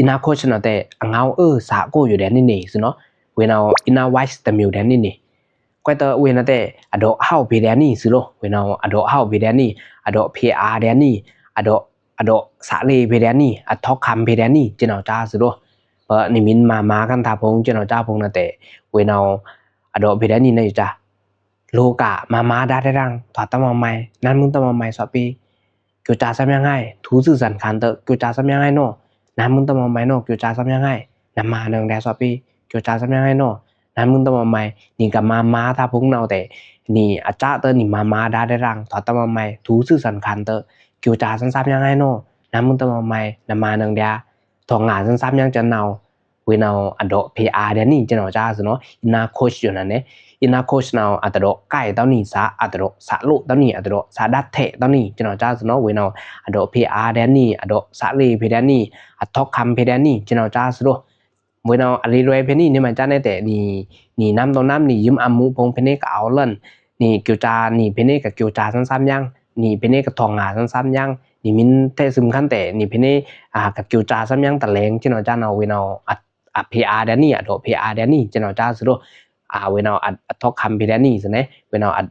inner coach နော်တဲ့ငောင်းစာကိုอยู่တဲ့နေစနော်ဝေနော inner voice တမျိုးတဲ့နေကွက်တော့ဝေနတဲ့အတော့ဟောက်ပေးတဲ့နေစလို့ဝေနောအတော့ဟောက်ပေးတဲ့နေအတော့ PR တဲ့နေအတော့စာလေးပေးတဲ့နေအထောက်ခံပေးတဲ့နေကျွန်တော်ကြားစလို့နိမင်းမာကန်တာဖုံကျွန်တော်ကြားဖုံတဲ့ဝေနောအတော့ပေးတဲ့နေနေကြားလောကမာဒါတဲ့ရန်ถอดตะมอไม่นั้นมึงตะมอไม่สอปีกูจาซะยังไงทูสื่อสารคันเตกูจาซะยังไงเนาะนั้นมึงตะมอไม่เนาะกูจาซะยังไงนำมานึงแดสอปีกูจาซะยังไงเนาะนั้นมึงตะมอไม่นี่ก็มาถ้าพวกเราแต่นี่อาจารย์เตนี่มาได้ได้รังถอดตะมอไม่ทูสื่อสารคันเตกูจาซันยังไงเนาะนั้นมึงตะมอไม่นำมานึงแดทองงานซันยังจะเนาเวเนาอดอ PR เดนี่จะเนาจ้าซะเนาะอินนาโคชอยู่นั่นเนาะinner coach now อัตโตใกล้ตอนนี้สาอัตโตสาลุตอนนี้อัตโตสาดัดเทตอนนี้จะเนาะจ้าเนาะเวเนาอัตโต PR แดนนี่อัตโตสาลีเพแดนนี่อัตทอกคำเพแดนนี่จะเนาะจ้าเนาะเวเนาอลีรวยเพนี่นี่มันจ้าได้แต่นี่น้ำตรงน้ำนี่ยืมอามูพงเพนี่ก็เอาลั่นนี่เกียวจานี่เพนี่กับเกียวจาซ้ำๆยังนี่เพนี่กับทองงาซ้ำๆยังนี่มินเทซึมคันแต่นี่เพนี่กับเกียวจาซ้ำยังตะแลงจะเนาะจ้าเนาะเวเนาอัต PR แดนนี่อัตโต PR แดนนี่จะเนาะจ้าเนาะเวนาอัดทอกคำเพดานี่ซะนะเวนาอัด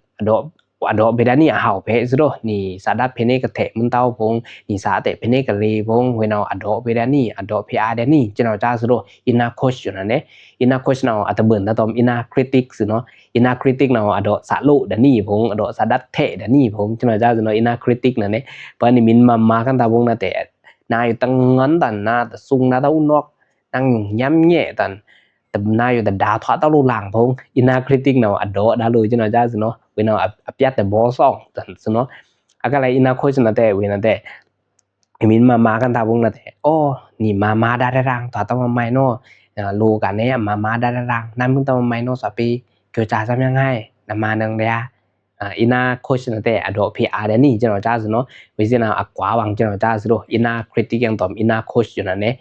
เพดานี่เฮาเพซะโดนี่สาดัดเพเนกะเถมึนเต้าพงนี่สาเตเพเนกะเลพงเวนาอัดเพดานี่อัดเพอาดานี่จะเนาะจ้าซะโดอินนาโคชอยู่นั่นเนาะอินนาโคชเนาะอัตเบิ่นตะตอมอินนาคริติกซะเนาะอินนาคริติกเนาะอัดสาลุดานี่พงอัดสาดัดเถดานี่พงจะเนาะจ้าซะเนาะอินนาคริติกนั่นเนาะปะนี่มินมากันตาพงนะแต่นายตังงันตันนาตะซุงนาตะอุนอกนั่งย่ำแย่ตันแต่นายอยู่แต่ดาวทอดตะลุหลังพงอินนาคริติกเนาะอัดดาลุจะเนาะจ้าซะเนาะเวเนาอเปียแต่บอซองตันซะเนาะอะกะไลอินนาโคชนะแต่เวนะแต่มินมากันตาพงนะแต่อ้อนี่มาดาได้รังทอดตะมาใหม่เนาะลูกันเนี่ยมาดาได้รังนั้นมึงตะมาใหม่เนาะสปีเกี่ยวจาซะยังไงนำมานึงเด้อินนาโคชนะแต่อด PR ได้นี่จะเนาะจ้าซะเนาะเวซินาอักกว่าวังจะเนาะจ้าซะโดอินนาคริติกยังตอมอินนาโคชอยู่นั่นเนาะ